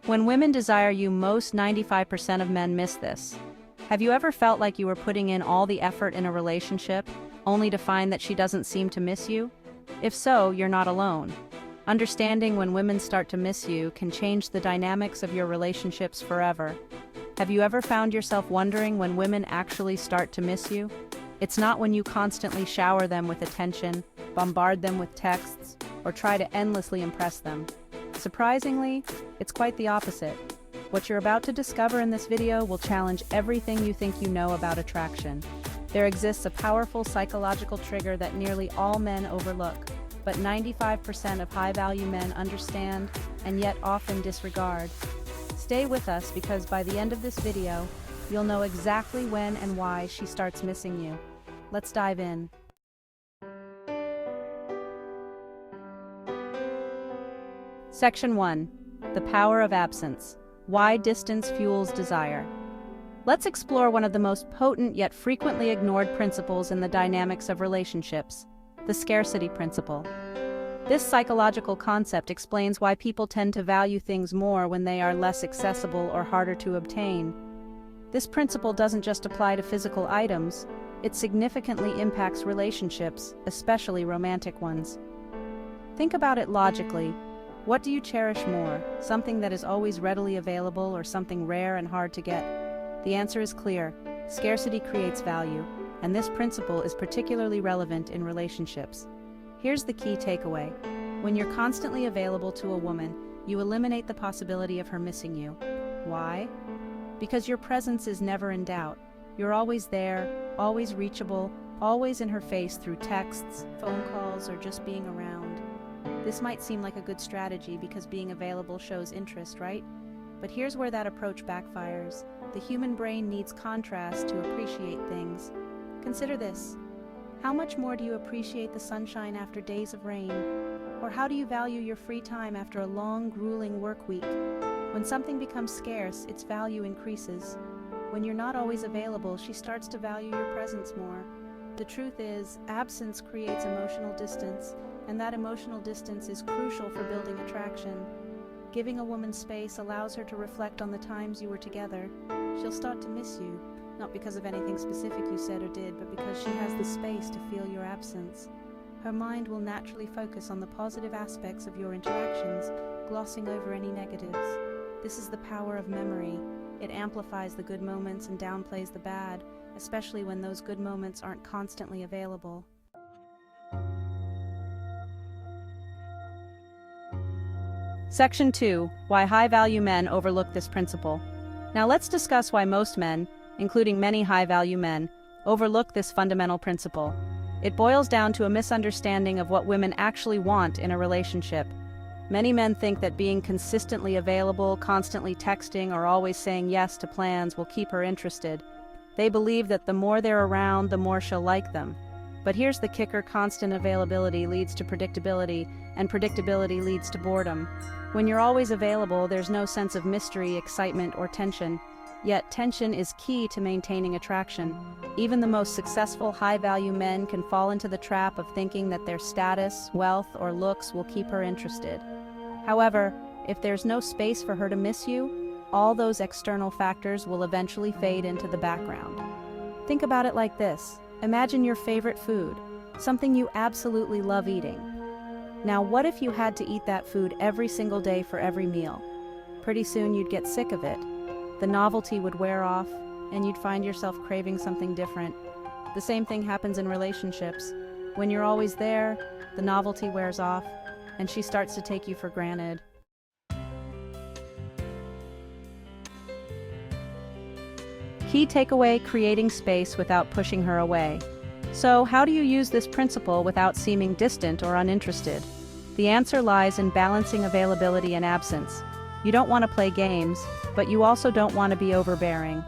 When women desire you most, 95% of men miss this. Have you ever felt like you were putting in all the effort in a relationship, only to find that she doesn't seem to miss you? If so, you're not alone. Understanding when women start to miss you can change the dynamics of your relationships forever. Have you ever found yourself wondering when women actually start to miss you? It's not when you constantly shower them with attention, bombard them with texts, or try to endlessly impress them. Surprisingly, it's quite the opposite. What you're about to discover in this video will challenge everything you think you know about attraction. There exists a powerful psychological trigger that nearly all men overlook, but 95% of high-value men understand and yet often disregard. Stay with us because by the end of this video, you'll know exactly when and why she starts missing you. Let's dive in. Section 1. The Power of Absence. Why Distance Fuels Desire. Let's explore one of the most potent yet frequently ignored principles in the dynamics of relationships, the scarcity principle. This psychological concept explains why people tend to value things more when they are less accessible or harder to obtain. This principle doesn't just apply to physical items, it significantly impacts relationships, especially romantic ones. Think about it logically. What do you cherish more, something that is always readily available or something rare and hard to get? The answer is clear. Scarcity creates value, and this principle is particularly relevant in relationships. Here's the key takeaway. When you're constantly available to a woman, you eliminate the possibility of her missing you. Why? Because your presence is never in doubt. You're always there, always reachable, always in her face through texts, phone calls, or just being around. This might seem like a good strategy because being available shows interest, right? But here's where that approach backfires. The human brain needs contrast to appreciate things. Consider this. How much more do you appreciate the sunshine after days of rain? Or how do you value your free time after a long, grueling work week? When something becomes scarce, its value increases. When you're not always available, she starts to value your presence more. The truth is, absence creates emotional distance, and that emotional distance is crucial for building attraction. Giving a woman space allows her to reflect on the times you were together. She'll start to miss you, not because of anything specific you said or did, but because she has the space to feel your absence. Her mind will naturally focus on the positive aspects of your interactions, glossing over any negatives. This is the power of memory. It amplifies the good moments and downplays the bad, especially when those good moments aren't constantly available. Section 2. Why high-value men overlook this principle. Now let's discuss why most men, including many high-value men, overlook this fundamental principle. It boils down to a misunderstanding of what women actually want in a relationship. Many men think that being consistently available, constantly texting, or always saying yes to plans will keep her interested. They believe that the more they're around, the more she'll like them. But here's the kicker: constant availability leads to predictability, and predictability leads to boredom. When you're always available, there's no sense of mystery, excitement, or tension. Yet tension is key to maintaining attraction. Even the most successful high-value men can fall into the trap of thinking that their status, wealth, or looks will keep her interested. However, if there's no space for her to miss you, all those external factors will eventually fade into the background. Think about it like this. Imagine your favorite food, something you absolutely love eating. Now, what if you had to eat that food every single day for every meal? Pretty soon you'd get sick of it. The novelty would wear off, and you'd find yourself craving something different. The same thing happens in relationships. When you're always there, the novelty wears off, and she starts to take you for granted. Key takeaway: creating space without pushing her away. So, how do you use this principle without seeming distant or uninterested? The answer lies in balancing availability and absence. You don't want to play games, but you also don't want to be overbearing.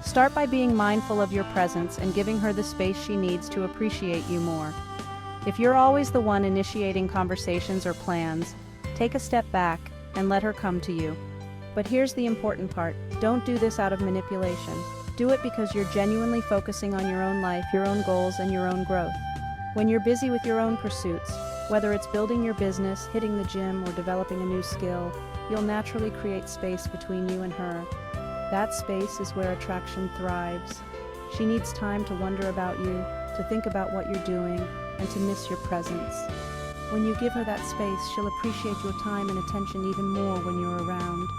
Start by being mindful of your presence and giving her the space she needs to appreciate you more. If you're always the one initiating conversations or plans, take a step back and let her come to you. But here's the important part: don't do this out of manipulation. Do it because you're genuinely focusing on your own life, your own goals, and your own growth. When you're busy with your own pursuits, whether it's building your business, hitting the gym, or developing a new skill, you'll naturally create space between you and her. That space is where attraction thrives. She needs time to wonder about you, to think about what you're doing, and to miss your presence. When you give her that space, she'll appreciate your time and attention even more when you're around.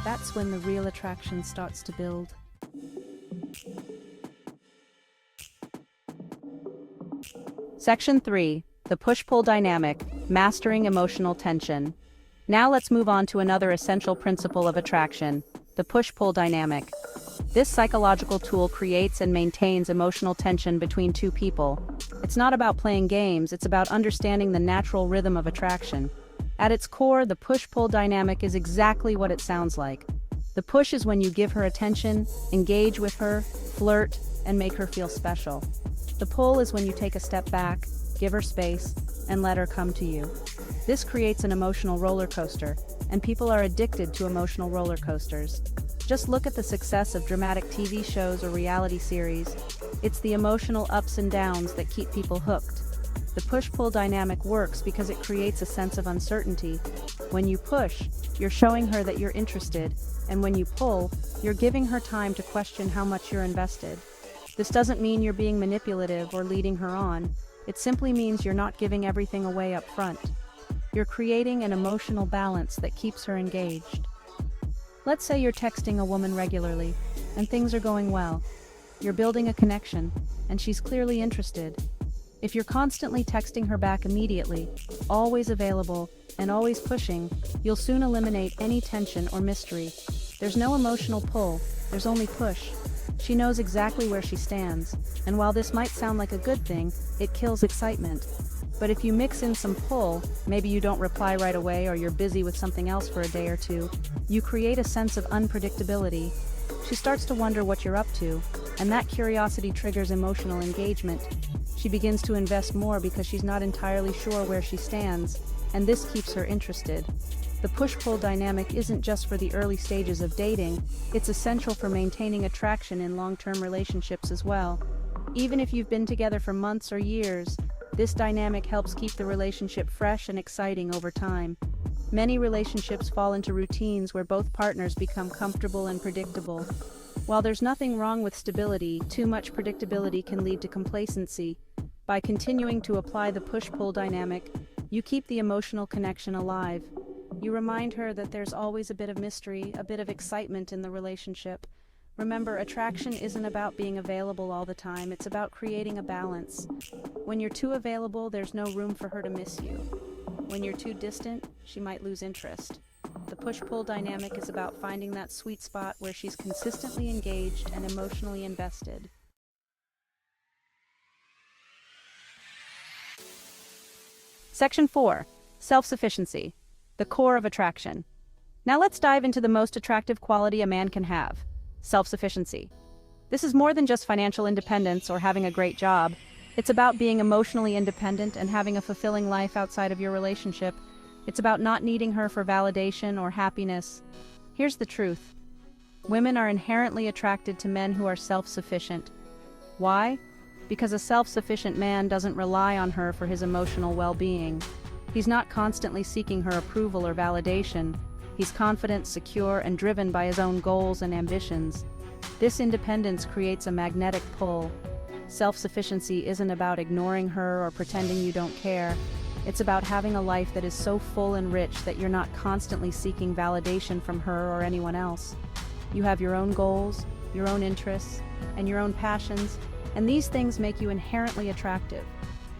That's when the real attraction starts to build. Section 3. The push-pull dynamic, mastering emotional tension. Now let's move on to another essential principle of attraction, the push-pull dynamic. This psychological tool creates and maintains emotional tension between two people. It's not about playing games, it's about understanding the natural rhythm of attraction. At its core, the push-pull dynamic is exactly what it sounds like. The push is when you give her attention, engage with her, flirt, and make her feel special. The pull is when you take a step back, give her space, and let her come to you. This creates an emotional roller coaster, and people are addicted to emotional roller coasters. Just look at the success of dramatic TV shows or reality series. It's the emotional ups and downs that keep people hooked. The push-pull dynamic works because it creates a sense of uncertainty. When you push, you're showing her that you're interested, and when you pull, you're giving her time to question how much you're invested. This doesn't mean you're being manipulative or leading her on. It simply means you're not giving everything away up front. You're creating an emotional balance that keeps her engaged. Let's say you're texting a woman regularly, and things are going well. You're building a connection, and she's clearly interested. If you're constantly texting her back immediately, always available, and always pushing, you'll soon eliminate any tension or mystery. There's no emotional pull, there's only push. She knows exactly where she stands, and while this might sound like a good thing, it kills excitement. But if you mix in some pull, maybe you don't reply right away or you're busy with something else for a day or two, you create a sense of unpredictability. She starts to wonder what you're up to, and that curiosity triggers emotional engagement. She begins to invest more because she's not entirely sure where she stands, and this keeps her interested. The push-pull dynamic isn't just for the early stages of dating, it's essential for maintaining attraction in long-term relationships as well. Even if you've been together for months or years, this dynamic helps keep the relationship fresh and exciting over time. Many relationships fall into routines where both partners become comfortable and predictable. While there's nothing wrong with stability, too much predictability can lead to complacency. By continuing to apply the push-pull dynamic, you keep the emotional connection alive. You remind her that there's always a bit of mystery, a bit of excitement in the relationship. Remember, attraction isn't about being available all the time, it's about creating a balance. When you're too available, there's no room for her to miss you. When you're too distant, she might lose interest. The push-pull dynamic is about finding that sweet spot where she's consistently engaged and emotionally invested. Section 4. Self-sufficiency. The core of attraction. Now let's dive into the most attractive quality a man can have: self-sufficiency. This is more than just financial independence or having a great job. It's about being emotionally independent and having a fulfilling life outside of your relationship. It's about not needing her for validation or happiness. Here's the truth. Women are inherently attracted to men who are self-sufficient. Why? Because a self-sufficient man doesn't rely on her for his emotional well-being. He's not constantly seeking her approval or validation. He's confident, secure, and driven by his own goals and ambitions. This independence creates a magnetic pull. Self-sufficiency isn't about ignoring her or pretending you don't care. It's about having a life that is so full and rich that you're not constantly seeking validation from her or anyone else. You have your own goals, your own interests, and your own passions, and these things make you inherently attractive.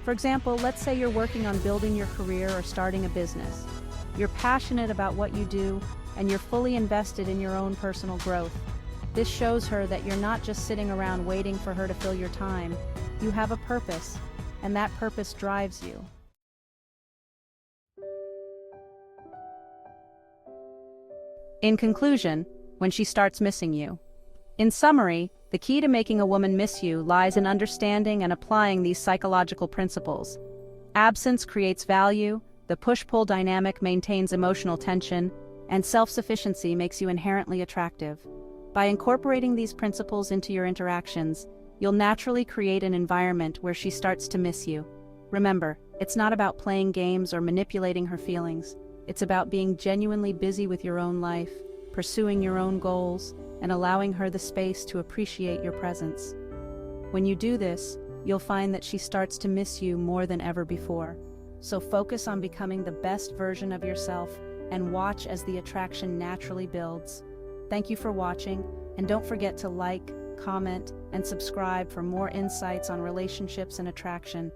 For example, let's say you're working on building your career or starting a business. You're passionate about what you do, and you're fully invested in your own personal growth. This shows her that you're not just sitting around waiting for her to fill your time. You have a purpose, and that purpose drives you. In conclusion, when she starts missing you. In summary, the key to making a woman miss you lies in understanding and applying these psychological principles. Absence creates value, the push-pull dynamic maintains emotional tension, and self-sufficiency makes you inherently attractive. By incorporating these principles into your interactions, you'll naturally create an environment where she starts to miss you. Remember, it's not about playing games or manipulating her feelings. It's about being genuinely busy with your own life, pursuing your own goals, and allowing her the space to appreciate your presence. When you do this, you'll find that she starts to miss you more than ever before. So focus on becoming the best version of yourself and watch as the attraction naturally builds. Thank you for watching, and don't forget to like, comment, and subscribe for more insights on relationships and attraction.